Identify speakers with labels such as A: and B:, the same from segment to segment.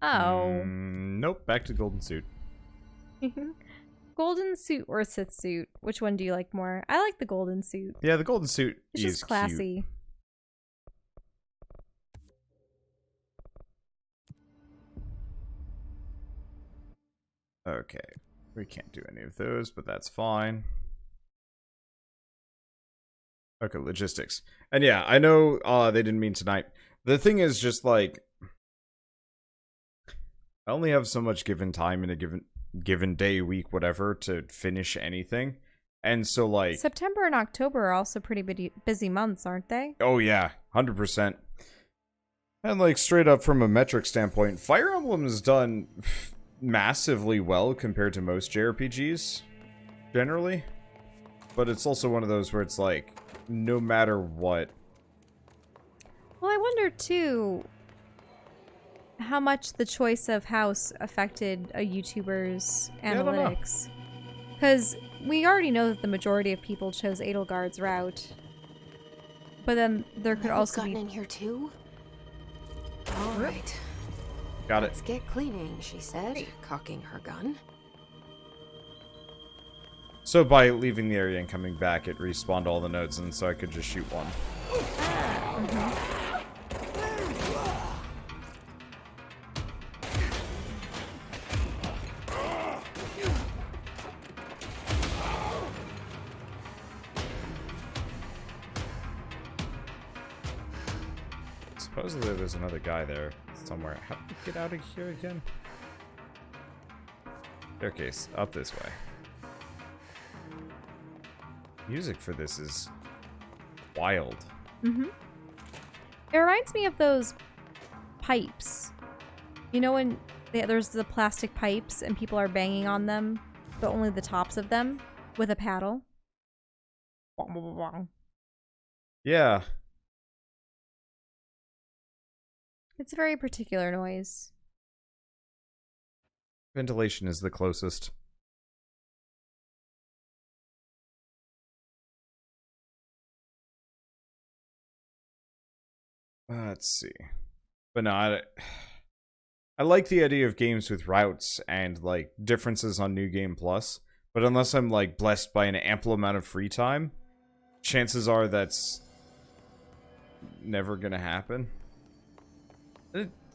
A: Oh.
B: Nope, back to golden suit.
A: Golden suit or Sith suit? Which one do you like more? I like the golden suit.
B: Yeah, the golden suit
A: It's
B: is
A: just classy.
B: cute. Okay, we can't do any of those, but that's fine. Okay, logistics. And yeah, I know they didn't mean tonight. The thing is just like I only have so much given time in a given day, week, whatever, to finish anything. And so like
A: September and October are also pretty busy months, aren't they?
B: oh yeah, 100%. And like straight up from a metric standpoint, Fire Emblem has done massively well compared to most JRPGs generally. But it's also one of those where it's like no matter what.
A: Well, I wonder too how much the choice of house affected a YouTuber's analytics. Because we already know that the majority of people chose Edelgard's route. But then there could also be...
C: in here too? All right.
B: Got it.
C: Let's get cleaning, she said, cocking her gun.
B: So by leaving the area and coming back, it respawned all the nodes, and so I could just shoot one. Supposedly there's another guy there somewhere. How do we get out of here again? Staircase, up this way. Music for this is wild.
A: It reminds me of those pipes. You know when there's the plastic pipes and people are banging on them, but only the tops of them with a paddle?
B: Yeah.
A: It's a very particular noise.
B: Ventilation is the closest. Let's see. But no, I like the idea of games with routes and like differences on New Game Plus, but unless I'm like blessed by an ample amount of free time, chances are that's never gonna happen.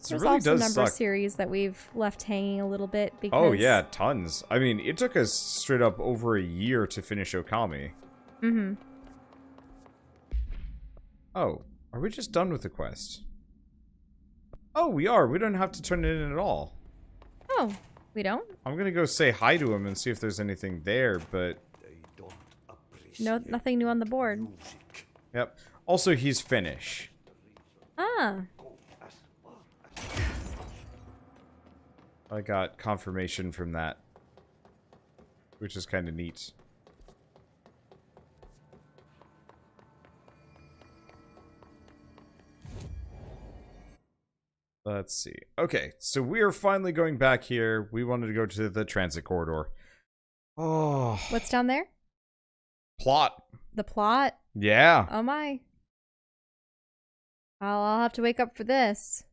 A: There's
B: really
A: also a
B: does
A: number of
B: suck.
A: series that we've left hanging a little bit because...
B: Oh yeah, tons. I mean, it took us straight up over a year to finish Okami. Oh, are we just done with the quest? Oh, we are. We don't have to turn it in at all.
A: Oh, we don't?
B: I'm gonna go say hi to him and see if there's anything there, but...
A: No, nothing new on the board.
B: Yep. Also, he's Finnish.
A: Ah.
B: I got confirmation from that, which is kind of neat. Let's see. Okay, so we are finally going back here. We wanted to go to the transit corridor. Oh.
A: What's down there?
B: Plot.
A: The plot?
B: Yeah.
A: Oh my. I'll have to wake up for this.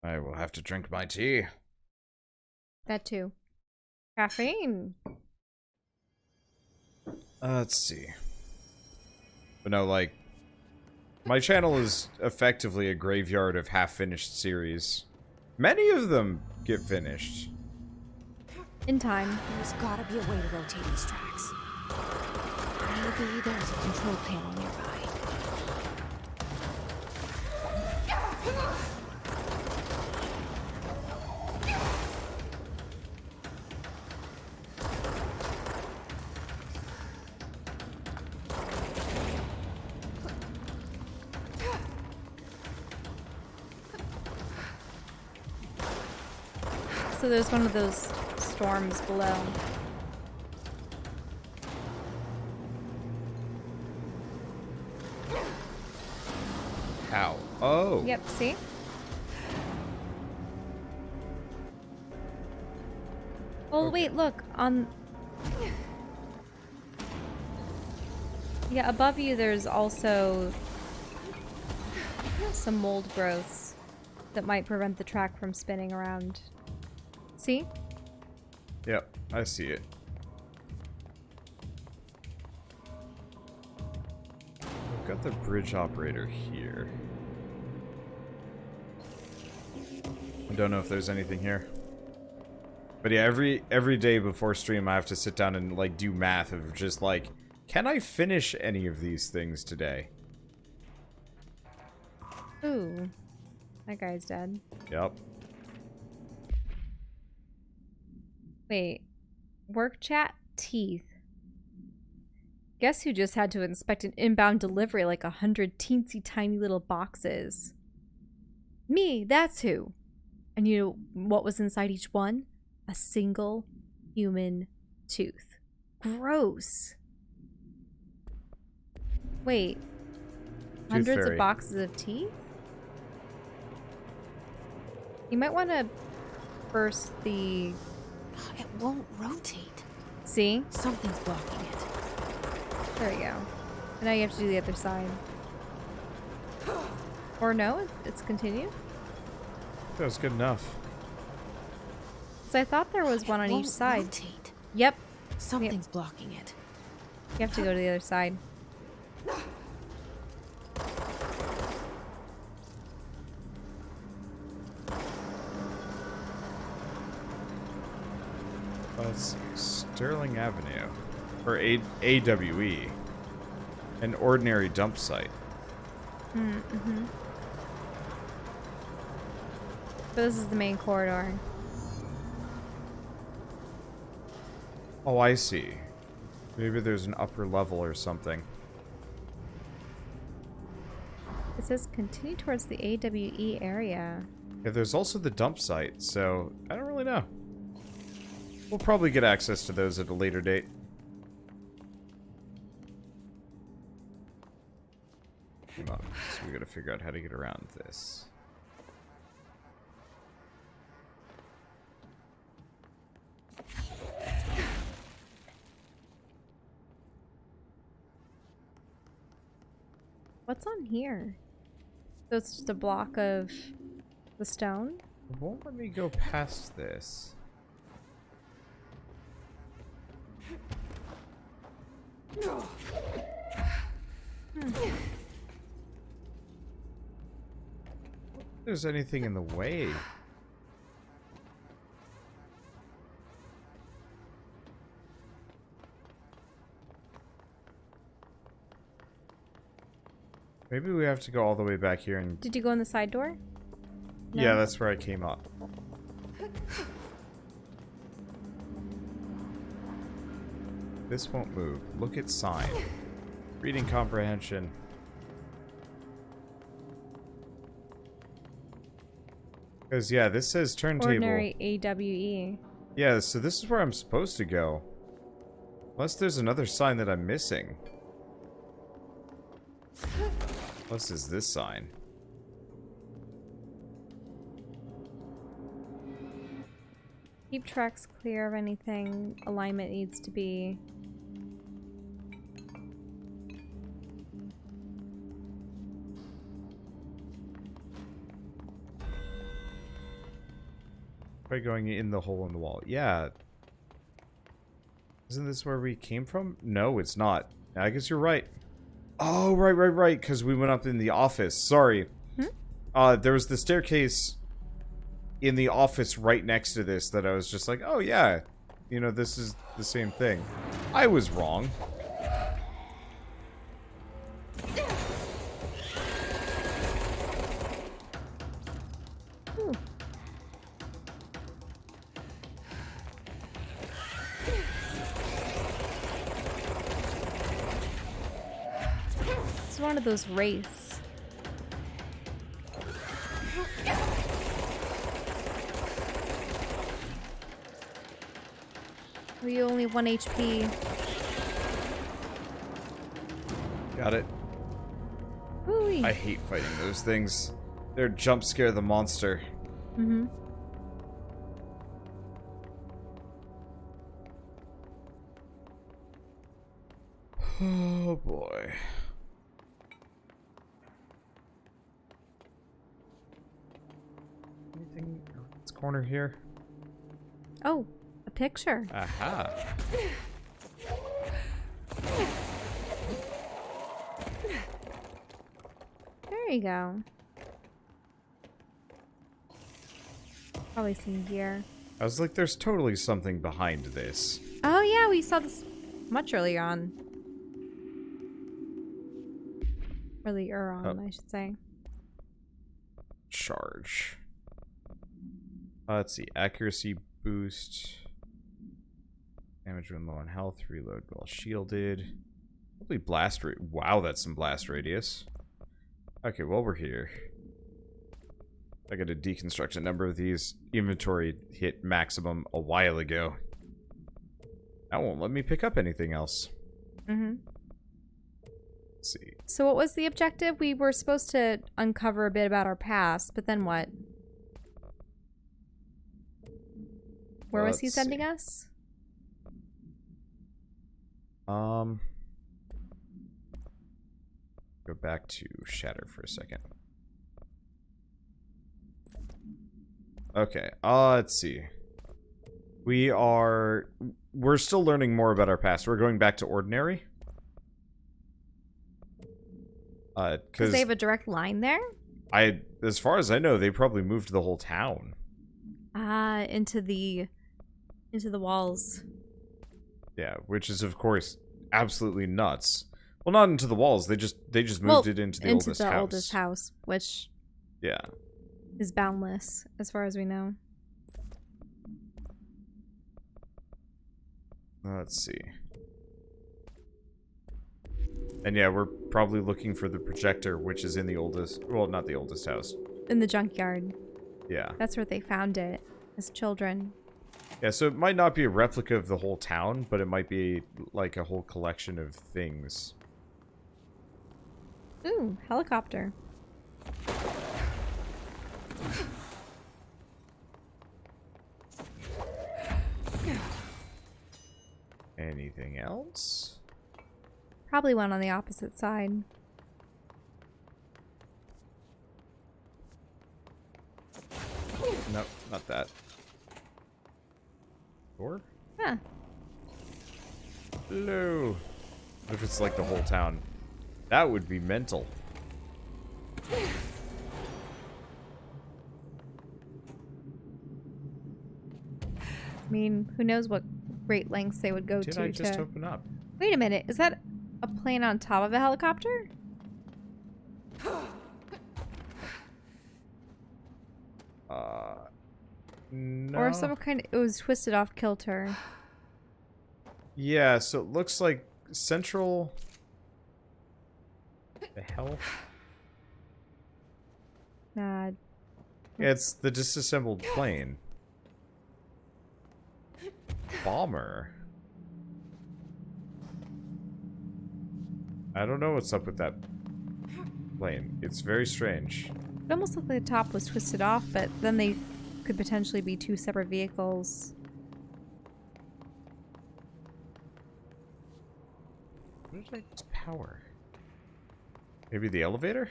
B: I will have to drink my tea.
A: That too. Caffeine.
B: Let's see. But no, like, my channel is effectively a graveyard of half-finished series. Many of them get finished.
A: In time.
C: There's gotta be a way to rotate these tracks. Maybe there's a control panel nearby.
A: So there's one of those storms below.
B: How? Oh.
A: Yep, see? Oh,
B: Okay.
A: wait, look. On... Yeah, above you there's also some mold growths. that might prevent the track from spinning around. See?
B: Yep, I see it. We've got the bridge operator here. I don't know if there's anything here. But yeah, every day before stream I have to sit down and like do math of just like, can I finish any of these things today?
A: Ooh. That guy's dead.
B: Yep.
A: Wait. Work chat? Teeth. Guess who just had to inspect an inbound delivery like 100 teensy tiny little boxes? Me, that's who. And you know what was inside each one? A single human tooth. Gross. Wait. Hundreds of boxes of teeth? You might want to burst the...
C: It won't rotate.
A: See?
C: Something's blocking it.
A: There you go. And now you have to do the other side. Or no, it's continued.
B: That was good enough.
A: So I thought there was one on each side.
C: Rotate.
A: Yep.
C: Something's blocking it.
A: You have to go to the other side.
B: Let's see. Sterling Avenue. Or AWE. An ordinary dump site.
A: Mm-hmm. But this is the main corridor.
B: Oh, I see. Maybe there's an upper level or something.
A: It says continue towards the AWE area.
B: Yeah, there's also the dump site, so I don't really know. We'll probably get access to those at a later date. Come on, so we gotta figure out how to get around this.
A: What's on here? So it's just a block of the stone?
B: It won't let me go past this. If there's anything in the way. Maybe we have to go all the way back here and...
A: Did you go in the side door? No?
B: Yeah, that's where I came up. This won't move. Look at sign. Reading comprehension. Because, yeah, this says turntable.
A: Ordinary AWE.
B: Yeah, so this is where I'm supposed to go. Unless there's another sign that I'm missing. Unless it's this sign.
A: Keep tracks clear of anything alignment needs to be.
B: By going in the hole in the wall. Yeah. Isn't this where we came from? No, it's not. I guess you're right. Oh, right. Because we went up in the office. Sorry. There was the staircase in the office right next to this that I was just like, oh yeah. You know, this is the same thing. I was wrong.
A: It's one of those wraiths. We only 1 HP.
B: Got it.
A: Ooh-wee.
B: I hate fighting those things. They're jump scare the monster.
A: Mm-hmm.
B: Oh boy. corner here?
A: Oh, a picture.
B: Aha.
A: There you go. Probably some gear.
B: I was like, there's totally something behind this.
A: Oh yeah, we saw this much earlier on. Earlier on, I should say.
B: Charge. Let's see. Accuracy boost. Damage when low on health. Reload while shielded. Probably blast rate. Wow, that's some blast radius. Okay, while we're here, I gotta deconstruct a number of these. Inventory hit maximum a while ago. That won't let me pick up anything else.
A: Mm-hmm.
B: Let's see.
A: So what was the objective? We were supposed to uncover a bit about our past, but then what? Where was he sending us?
B: Go back to Shatter for a second. Okay, let's see. We're still learning more about our past. We're going back to Ordinary.
A: Because they have a direct line there?
B: As far as I know, they probably moved the whole town.
A: Ah, into the walls.
B: Yeah, which is of course absolutely nuts. Well, not into the walls. They just moved it into the
A: oldest house, which is boundless as far as we know.
B: Let's see. And yeah, we're probably looking for the projector, which is in the oldest... Well, not the oldest house.
A: In the junkyard.
B: Yeah.
A: That's where they found it, as children.
B: Yeah, so it might not be a replica of the whole town, but it might be, like, a whole collection of things.
A: Ooh, helicopter.
B: Anything else?
A: Probably one on the opposite side.
B: Nope, not that. Door?
A: Huh.
B: Hello. What if it's like the whole town? That would be mental.
A: I mean, who knows what great lengths they would go
B: Did
A: to.
B: I just open up?
A: Wait a minute, is that a plane on top of a helicopter?
B: No.
A: Or some kind of, it was twisted off kilter.
B: Yeah, so it looks like central... The hell?
A: Nah.
B: Yeah, it's the disassembled plane. Bomber. I don't know what's up with that plane. It's very strange.
A: It almost looked like the top was twisted off, but then they could potentially be two separate vehicles.
B: What did I just power? Maybe the elevator?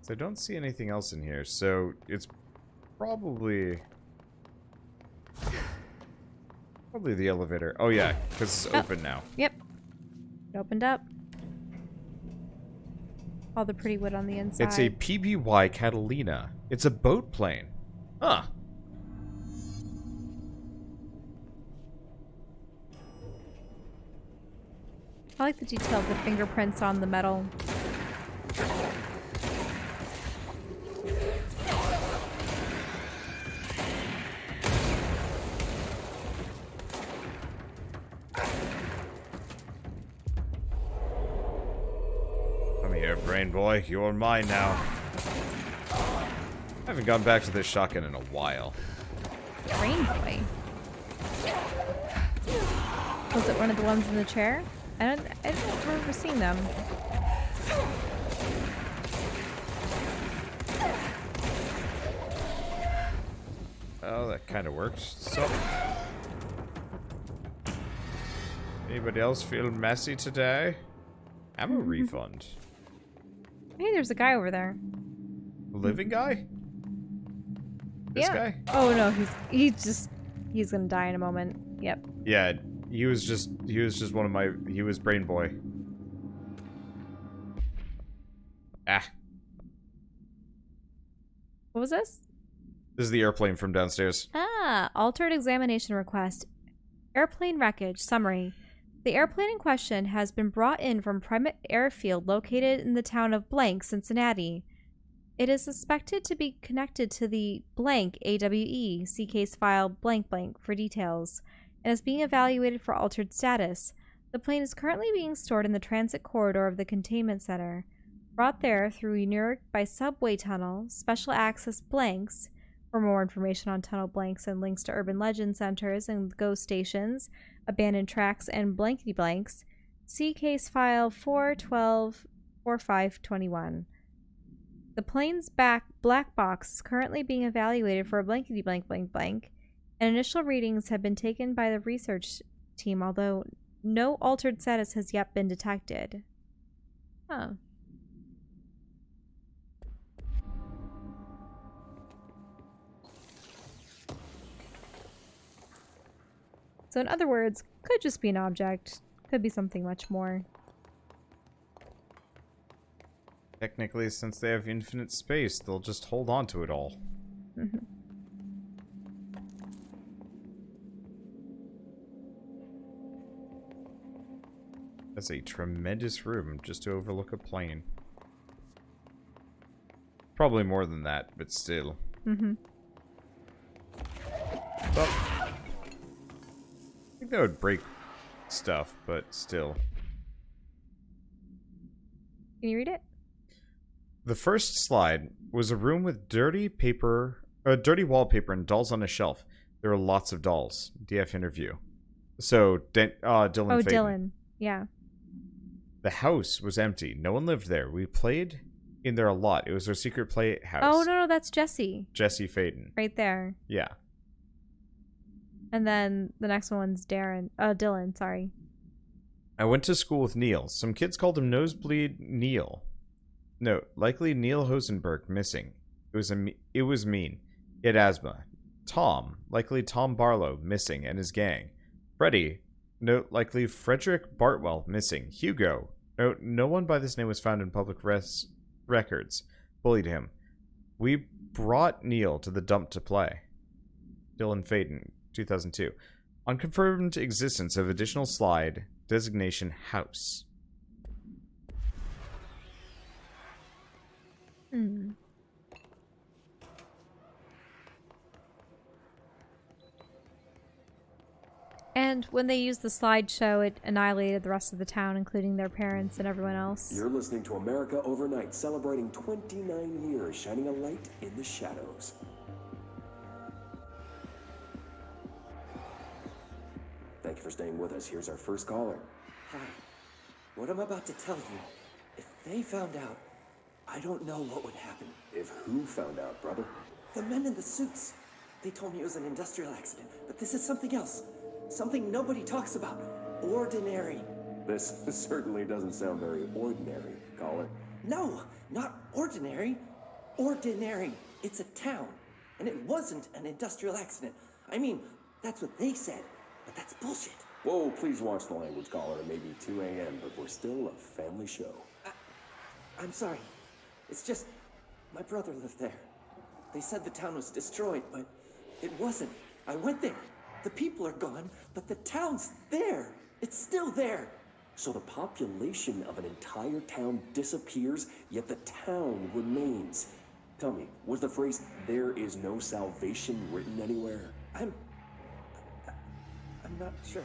B: So I don't see anything else in here, so it's probably the elevator. Oh yeah, because it's open now.
A: Yep. It opened up. All the pretty wood on the inside.
B: It's a PBY Catalina. It's a boat plane. Huh.
A: I like the detail of the fingerprints on the metal.
B: Come here, brain boy. You're mine now. I haven't gone back to this shotgun in a while.
A: Brain boy. Was it one of the ones in the chair? I don't remember seeing them.
B: Oh, that kind of works. So, anybody else feel messy today? Ammo refund.
A: Hey, there's a guy over there.
B: A living guy? This guy?
A: Oh no, he's gonna die in a moment. Yep.
B: Yeah, he was just one of my, he was Brain Boy. Ah.
A: What was this?
B: This is the airplane from downstairs.
A: Ah, altered examination request. Airplane wreckage. Summary. The airplane in question has been brought in from private airfield located in the town of Blank, Cincinnati. It is suspected to be connected to the blank AWE. See case file blank blank for details. And is being evaluated for altered status. The plane is currently being stored in the transit corridor of the containment center. Brought there through Newark by subway tunnel, special access blanks. For more information on tunnel blanks and links to urban legend centers and ghost stations, abandoned tracks, and blankety blanks, see case file 412-4521. The plane's black box is currently being evaluated for a blankety blank blank blank, and initial readings have been taken by the research team, although no altered status has yet been detected. Huh. So in other words, could just be an object. Could be something much more.
B: Technically, since they have infinite space, they'll just hold on to it all.
A: Mm-hmm.
B: That's a tremendous room just to overlook a plane. Probably more than that, but still.
A: Mm-hmm.
B: Well, I think that would break stuff, but still.
A: Can you read it?
B: The first slide was a room with dirty wallpaper and dolls on a shelf. There were lots of dolls. DF interview. So, Dylan
A: Oh,
B: Faden.
A: Dylan. Yeah.
B: The house was empty. No one lived there. We played in there a lot. It was our secret play house.
A: Oh, no, that's Jesse.
B: Jesse Faden.
A: Right there.
B: Yeah.
A: And then the next one's Dylan, sorry.
B: I went to school with Neil. Some kids called him Nosebleed Neil. No, likely Neil Hosenberg, missing. It was mean. He had asthma. Tom, likely Tom Barlow, missing, and his gang. Freddie, no, likely Frederick Bartwell, missing. Hugo, no one by this name was found in public records. Bullied him. We brought Neil to the dump to play. Dylan Faden, 2002. Unconfirmed existence of additional slide, designation house.
A: Hmm. And when they used the slideshow, it annihilated the rest of the town, including their parents and everyone else.
D: You're listening to America Overnight, celebrating 29 years, shining a light in the shadows. Thank you for staying with us. Here's our first caller.
E: Hi. What I'm about to tell you, if they found out, I don't know what would happen.
D: If who found out, brother?
E: The men in the suits. They told me it was an industrial accident, but this is something else. Something nobody talks about. Ordinary.
D: This certainly doesn't sound very ordinary, caller.
E: No, not ordinary. Ordinary. It's a town. And it wasn't an industrial accident. I mean, that's what they said, but that's bullshit.
D: Whoa, please watch the language, caller. It may be 2 a.m., but we're still a family show.
E: I'm sorry. It's just, my brother lived there. They said the town was destroyed, but it wasn't. I went there. The people are gone, but the town's there. It's still there.
D: So the population of an entire town disappears, yet the town remains. Tell me, was the phrase, "there is no salvation," written anywhere?
E: I'm not sure.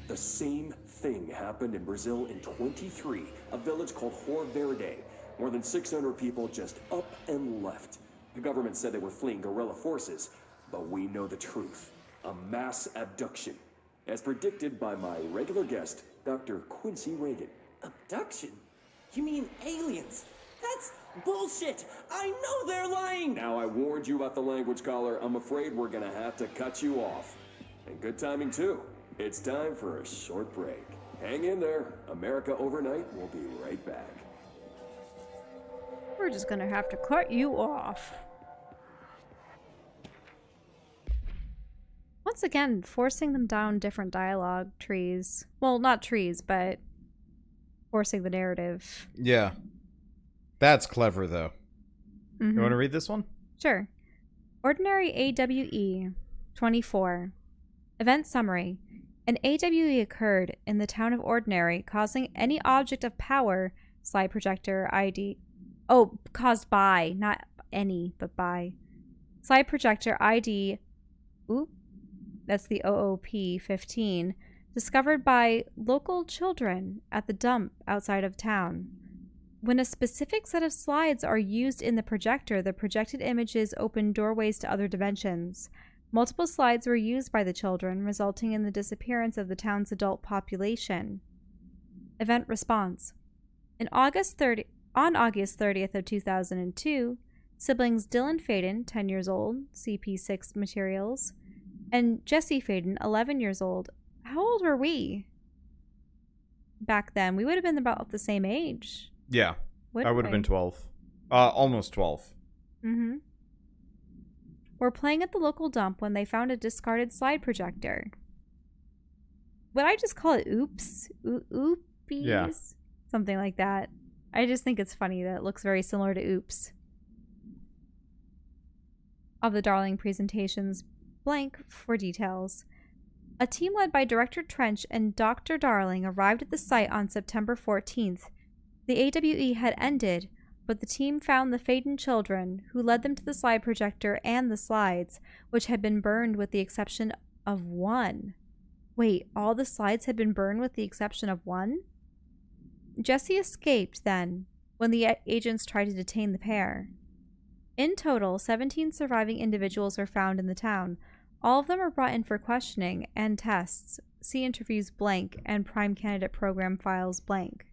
D: The same thing happened in Brazil in 23, a village called Rio Verde. More than 600 people just up and left. The government said they were fleeing guerrilla forces, but we know the truth. A mass abduction, as predicted by my regular guest, Dr. Quincy Reagan.
E: Abduction? You mean aliens? That's bullshit! I know they're lying!
D: Now I warned you about the language, caller. I'm afraid we're gonna have to cut you off. And good timing, too. It's time for a short break. Hang in there. America Overnight will be right back.
A: We're just gonna have to cut you off. Once again, forcing them down different dialogue trees. Well, not trees, but forcing the narrative.
B: Yeah. That's clever, though. You want to read this one?
A: Sure. Ordinary AWE 24. Event summary. An AWE occurred in the town of Ordinary, causing any object of power, slide projector ID. Oh, caused by, not any, but by. Slide projector ID. Oop. That's the OOP 15. Discovered by local children at the dump outside of town. When a specific set of slides are used in the projector, the projected images open doorways to other dimensions. Multiple slides were used by the children, resulting in the disappearance of the town's adult population. Event response. On August 30th of 2002, siblings Dylan Faden, 10 years old, CP6 materials, and Jesse Faden, 11 years old. How old were we back then? We would have been about the same age.
B: Yeah. I would have been 12. Almost 12.
A: Mm-hmm. Were playing at the local dump when they found a discarded slide projector. Would I just call it oops? Oopies?
B: Yeah.
A: Something like that. I just think it's funny that it looks very similar to oops. Of the Darling presentations, blank for details. A team led by Director Trench and Dr. Darling arrived at the site on September 14th. The AWE had ended, but the team found the Faden children, who led them to the slide projector and the slides, which had been burned with the exception of one. Wait, all the slides had been burned with the exception of one? Jesse escaped then, when the agents tried to detain the pair. In total, 17 surviving individuals were found in the town. All of them are brought in for questioning and tests. See interviews blank and prime candidate program files blank.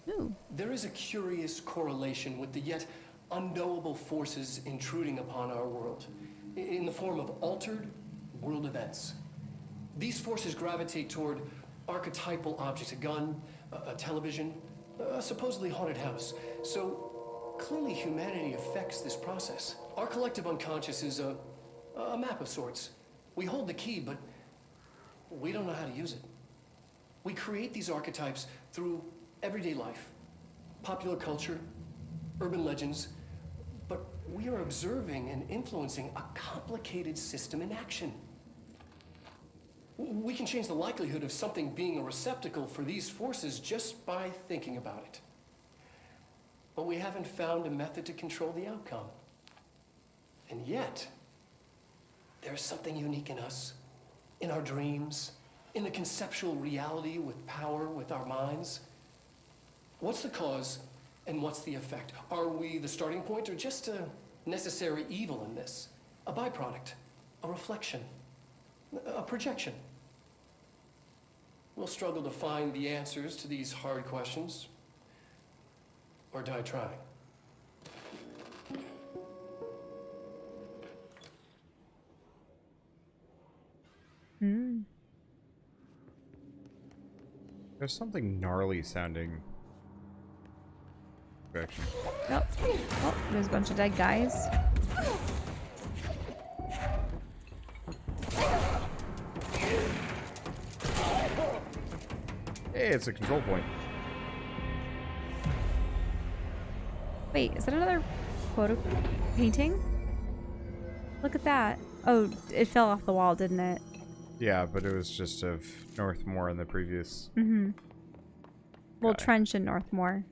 A: Ooh.
F: There is a curious correlation with the yet unknowable forces intruding upon our world, in the form of altered world events. These forces gravitate toward archetypal objects, a gun, a television, a supposedly haunted house. So clearly humanity affects this process. Our collective unconscious is a map of sorts. We hold the key, but we don't know how to use it. We create these archetypes through everyday life, popular culture, urban legends, but we are observing and influencing a complicated system in action. We can change the likelihood of something being a receptacle for these forces just by thinking about it. But we haven't found a method to control the outcome. And yet, there's something unique in us, in our dreams, in the conceptual reality with power, with our minds. What's the cause and what's the effect? Are we the starting point or just a necessary evil in this? A byproduct, a reflection, a projection? We'll struggle to find the answers to these hard questions, or die trying.
B: There's something gnarly sounding. Direction.
A: Oh, there's a bunch of dead guys.
B: Hey, it's a control point.
A: Wait, is that another photo painting? Look at that. Oh, it fell off the wall, didn't it?
B: Yeah, but it was just of Northmore in the previous.
A: Mm-hmm. Well,
B: guy.
A: Trench and Northmore.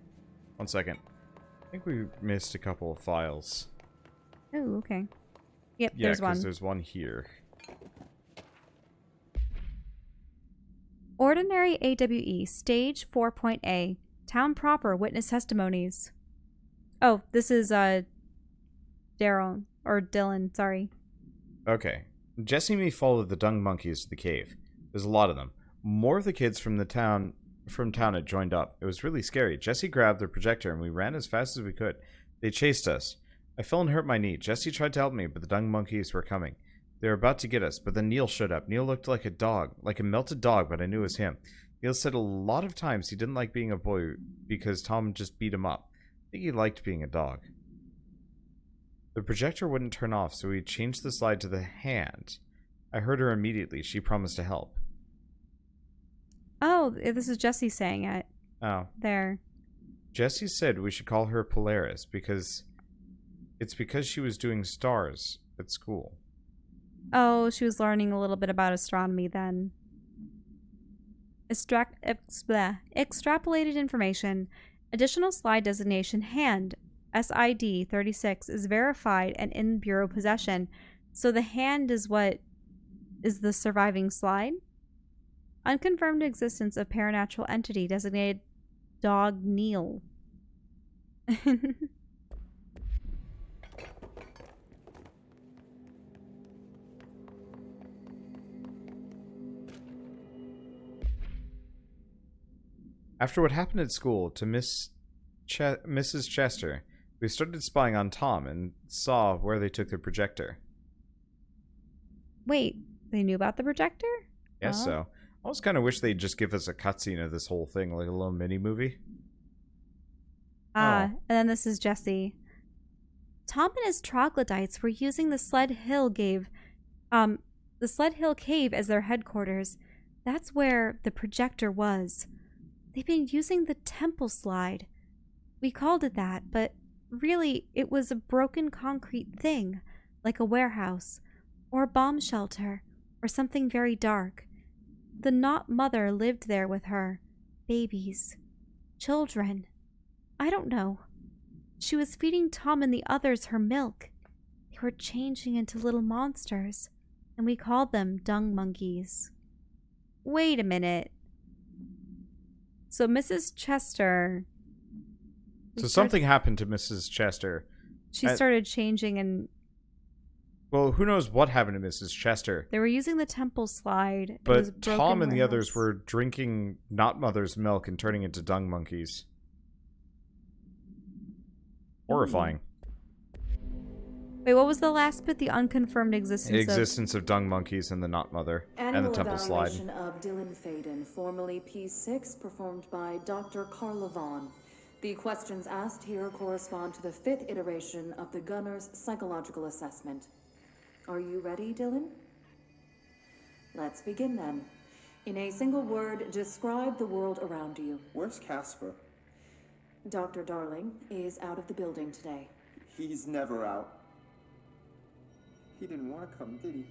B: 1 second. I think we missed a couple of files.
A: Oh, okay. Yep,
B: Yeah,
A: there's one.
B: because there's one here.
A: Ordinary AWE, Stage 4.A, Town Proper, Witness Testimonies. Oh, this is, Daryl, or Dylan, sorry.
B: Okay. Jesse and me followed the dung monkeys to the cave. There's a lot of them. More of the kids from town had joined up. It was really scary. Jesse grabbed the projector and we ran as fast as we could. They chased us. I fell and hurt my knee. Jesse tried to help me, but the dung monkeys were coming. They were about to get us, but then Neil showed up. Neil looked like a dog, like a melted dog, but I knew it was him. Neil said a lot of times he didn't like being a boy because Tom just beat him up. I think he liked being a dog. The projector wouldn't turn off, so we changed the slide to the hand. I heard her immediately. She promised to help.
A: Oh, this is Jesse saying it.
B: Oh.
A: There.
B: Jesse said we should call her Polaris because she was doing stars at school.
A: Oh, she was learning a little bit about astronomy then. Extrapolated information. Additional slide designation hand. SID 36 is verified and in bureau possession. So the hand is what is the surviving slide? Unconfirmed existence of paranatural entity designated Dog Neil.
B: After what happened at school to Mrs. Chester, we started spying on Tom and saw where they took the projector.
A: Wait, they knew about the projector?
B: Guess so. I almost kind of wish they'd just give us a cutscene of this whole thing, like a little mini-movie.
A: And then this is Jesse. Tom and his troglodytes were using the Sled Hill Cave as their headquarters. That's where the projector was. They've been using the temple slide. We called it that, but really it was a broken concrete thing, like a warehouse, or a bomb shelter, or something very dark. The not mother lived there with her. Babies. Children. I don't know. She was feeding Tom and the others her milk. They were changing into little monsters, and we called them dung monkeys. Wait a minute. So Mrs. Chester...
B: So something happened to Mrs. Chester.
A: She started changing and...
B: Well, who knows what happened to Mrs. Chester.
A: They were using the temple slide.
B: But Tom and the others were drinking not mother's milk and turning into dung monkeys. Horrifying.
A: Wait, what was the last bit? The unconfirmed
B: existence of dung monkeys and the not mother and the temple slide.
G: Evaluation of Dylan Faden, formerly P6, performed by Dr. Carla Vaughn. The questions asked here correspond to the 5th iteration of the Gunner's psychological assessment. Are you ready, Dylan? Let's begin then. In a single word, describe the world around you.
E: Where's Casper?
G: Dr. Darling is out of the building today.
E: He's never out. He didn't want to come, did he?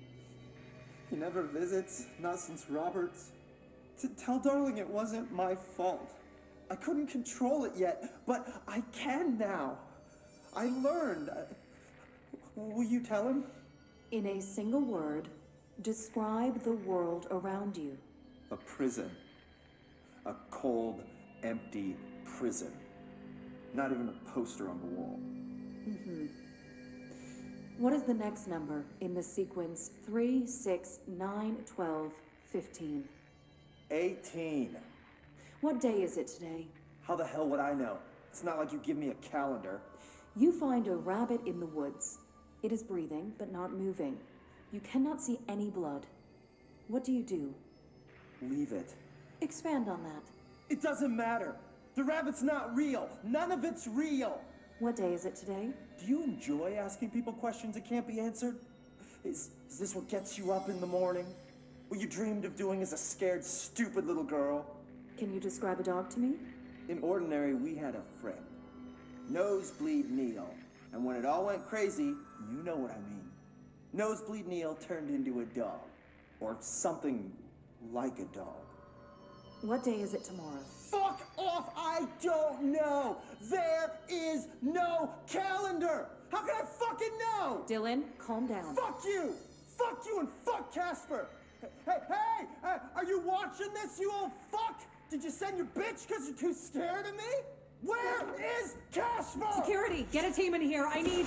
E: He never visits, not since Roberts. Tell Darling it wasn't my fault. I couldn't control it yet, but I can now. I learned. Will you tell him?
G: In a single word, describe the world around you.
E: A prison. A cold, empty prison. Not even a poster on the wall.
G: What is the next number in the sequence 3, 6, 9, 12, 15?
E: 18.
G: What day is it today?
E: How the hell would I know? It's not like you give me a calendar.
G: You find a rabbit in the woods. It is breathing, but not moving. You cannot see any blood. What do you do?
E: Leave it.
G: Expand on that.
E: It doesn't matter. The rabbit's not real. None of it's real.
G: What day is it today?
E: Do you enjoy asking people questions that can't be answered? Is this what gets you up in the morning? What you dreamed of doing as a scared, stupid little girl?
G: Can you describe a dog to me?
E: In Ordinary, we had a friend. Nosebleed Neil. And when it all went crazy, you know what I mean. Nosebleed Neil turned into a dog. Or something like a dog.
G: What day is it tomorrow?
E: Fuck off! I don't know! There is no calendar! How can I fucking know?
G: Dylan, calm down.
E: Fuck you! Fuck you and fuck Casper! Hey! Are you watching this, you old fuck? Did you send your bitch because you're too scared of me? Where is Casper?
G: Security, get a team in here. I need...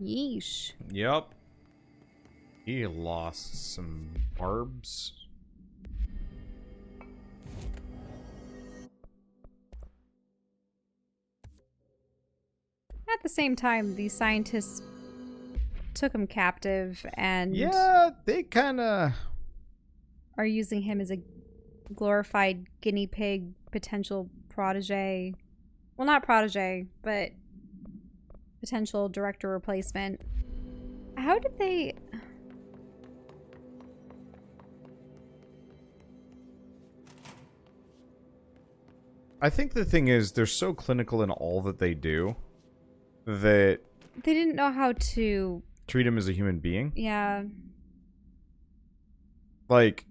A: Yeesh.
B: Yep. He lost some barbs.
A: At the same time, these scientists took him captive and
B: Yeah, they kind of...
A: are using him as a glorified guinea pig potential protege. Well, not protege, but potential director replacement. How did they...
B: I think the thing is, they're so clinical in all that they do that...
A: They didn't know how to...
B: treat him as a human being.
A: Yeah.
B: Like,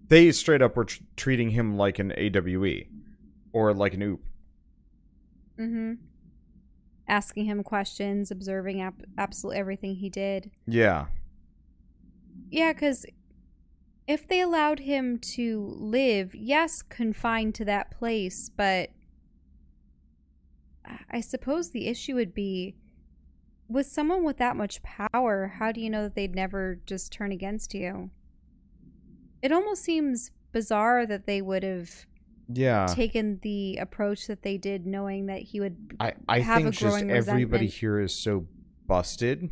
B: they straight up were treating him like an AWE. Or like an OOP.
A: Mm-hmm. Asking him questions, observing absolutely everything he did.
B: Yeah.
A: Yeah, because if they allowed him to live, yes, confined to that place, but I suppose the issue would be, with someone with that much power, how do you know that they'd never just turn against you? It almost seems bizarre that they would have taken the approach that they did, knowing that he would
B: I
A: have
B: think
A: a growing
B: just everybody
A: resentment.
B: here is so busted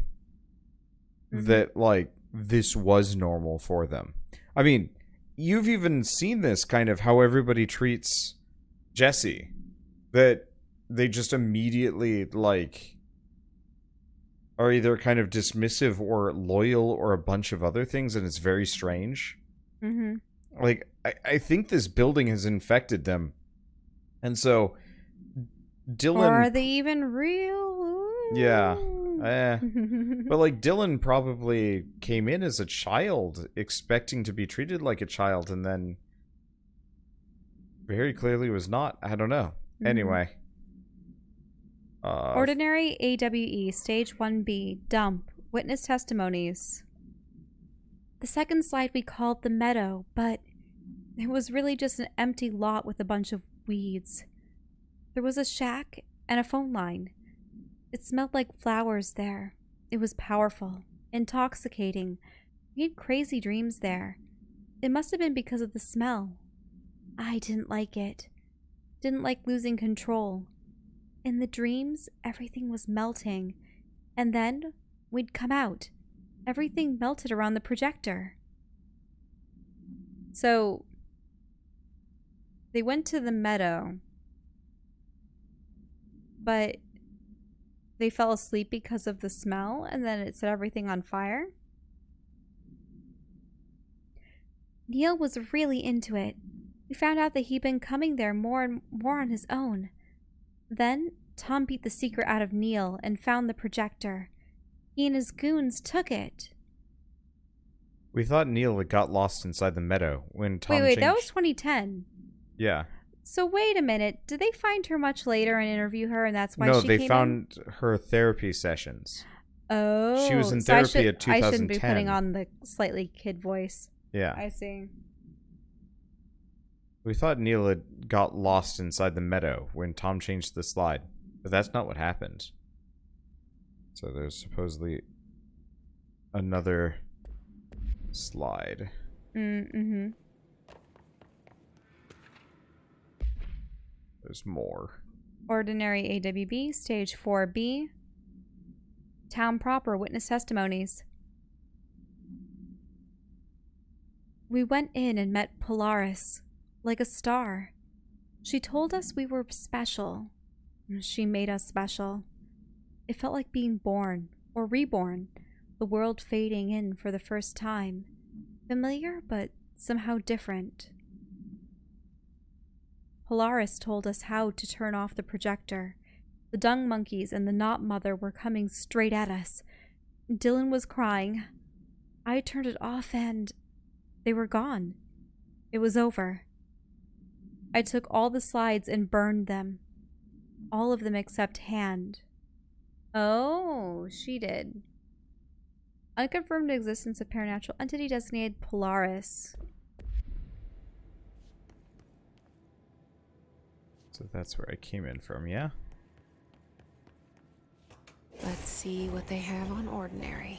B: that, like, this was normal for them. I mean, you've even seen this kind of how everybody treats Jesse. That they just immediately, like, are either kind of dismissive or loyal or a bunch of other things, and it's very strange.
A: Mm-hmm.
B: Like, I think this building has infected them. And so, Dylan...
A: Or are they even real?
B: Yeah. But, like, Dylan probably came in as a child, expecting to be treated like a child, and then very clearly was not. I don't know.
A: Mm-hmm.
B: Anyway.
A: Ordinary AWE, Stage 1B, Dump, Witness Testimonies. The second slide we called the meadow, but it was really just an empty lot with a bunch of weeds. There was a shack and a phone line. It smelled like flowers there. It was powerful, intoxicating. We had crazy dreams there. It must have been because of the smell. I didn't like it. Didn't like losing control. In the dreams, everything was melting. And then we'd come out. Everything melted around the projector. So, they went to the meadow, but they fell asleep because of the smell, and then it set everything on fire. Neil was really into it. We found out that he'd been coming there more and more on his own. Then, Tom beat the secret out of Neil and found the projector. He and his goons took it.
B: We thought Neil had got lost inside the meadow when Tom
A: Wait,
B: changed...
A: that was 2010.
B: Yeah.
A: So wait a minute. Did they find her much later and interview her, and that's why
B: No,
A: she
B: they
A: came
B: found her therapy sessions.
A: Oh.
B: She was in
A: so
B: therapy at 2010.
A: I shouldn't be putting on the slightly kid voice.
B: Yeah.
A: I see.
B: We thought Neil had got lost inside the meadow when Tom changed the slide, but that's not what happened. So there's supposedly another slide.
A: Mm-hmm.
B: There's more.
A: Ordinary AWB, Stage 4B. Town proper, witness testimonies. We went in and met Polaris, like a star. She told us we were special. She made us special. It felt like being born, or reborn, the world fading in for the first time. Familiar, but somehow different. Polaris told us how to turn off the projector. The dung monkeys and the knot mother were coming straight at us. Dylan was crying. I turned it off and they were gone. It was over. I took all the slides and burned them. All of them except Hand. Oh, she did. Unconfirmed existence of paranatural entity designated Polaris.
B: So that's where I came in from, yeah?
C: Let's see what they have on Ordinary.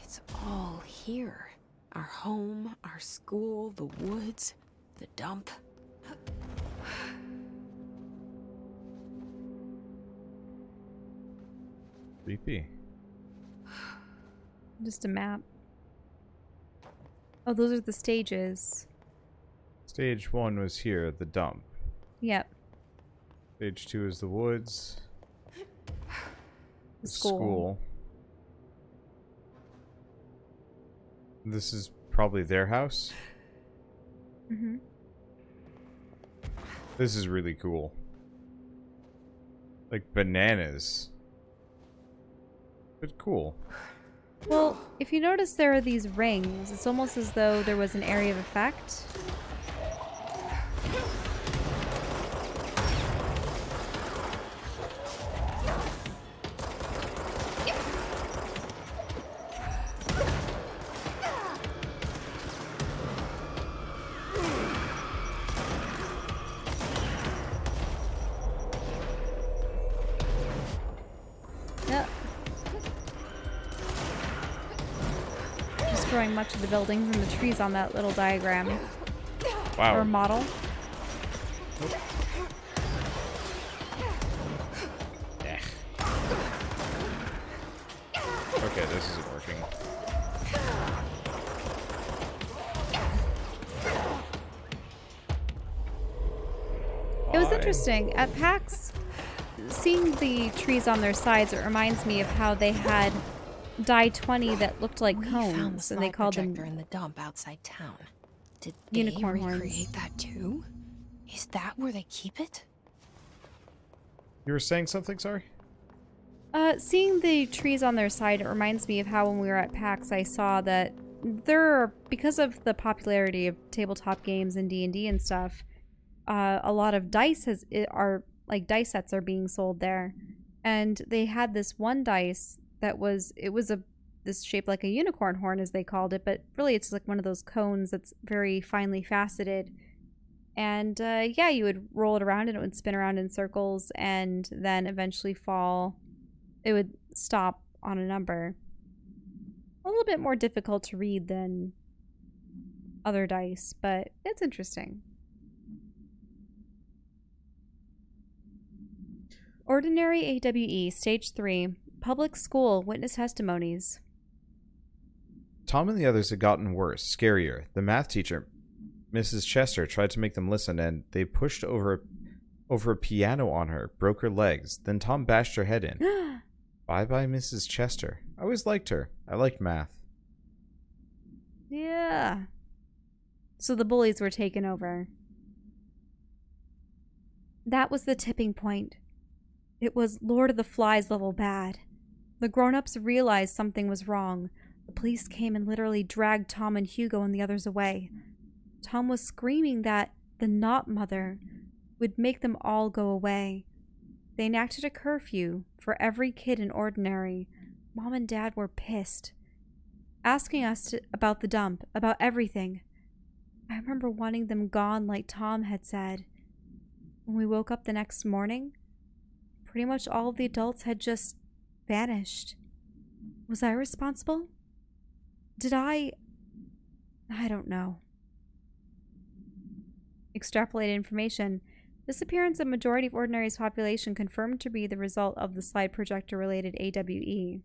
C: It's all here. Our home, our school, the woods, the dump.
B: Creepy.
A: Just a map. Oh, those are the stages.
B: Stage 1 was here, the dump.
A: Yep.
B: Stage 2 is the woods.
A: The school.
B: This is probably their house.
A: Mm-hmm.
B: This is really cool. Like bananas. But cool.
A: Well, if you notice there are these rings, it's almost as though there was an area of effect. Yep. Destroying much of the buildings and the trees on that little diagram.
B: Wow.
A: Or model.
B: Okay, this isn't working.
A: It was
B: Why?
A: interesting. At PAX, seeing the trees on their sides, it reminds me of how they had die 20 that looked like
C: We found the
A: cones, and they
C: slide
A: called
C: projector
A: them
C: in the dump outside town. Did they
A: unicorn horns.
C: recreate that too? Is that where they keep it?
B: You were saying something, sorry?
A: Seeing the trees on their side, it reminds me of how when we were at PAX, I saw that there are, because of the popularity of tabletop games and D&D and stuff, a lot of dice dice sets are being sold there. And they had this one dice that was this shaped like a unicorn horn, as they called it, but really it's like one of those cones that's very finely faceted. And yeah, you would roll it around and it would spin around in circles and then eventually fall. It would stop on a number. A little bit more difficult to read than other dice, but it's interesting. Ordinary AWE, Stage 3, Public School, Witness Testimonies.
B: Tom and the others had gotten worse, scarier. The math teacher, Mrs. Chester, tried to make them listen, and they pushed over a piano on her, broke her legs. Then Tom bashed her head in. Bye-bye, Mrs. Chester. I always liked her. I liked math.
A: Yeah. So the bullies were taken over. That was the tipping point. It was Lord of the Flies level bad. The grown-ups realized something was wrong. The police came and literally dragged Tom and Hugo and the others away. Tom was screaming that the not mother would make them all go away. They enacted a curfew for every kid in Ordinary. Mom and Dad were pissed, asking us about the dump, about everything. I remember wanting them gone like Tom had said. When we woke up the next morning, pretty much all of the adults had just vanished. Was I responsible? Did I don't know. Extrapolated information. Disappearance of majority of Ordinary's population confirmed to be the result of the slide projector related AWE.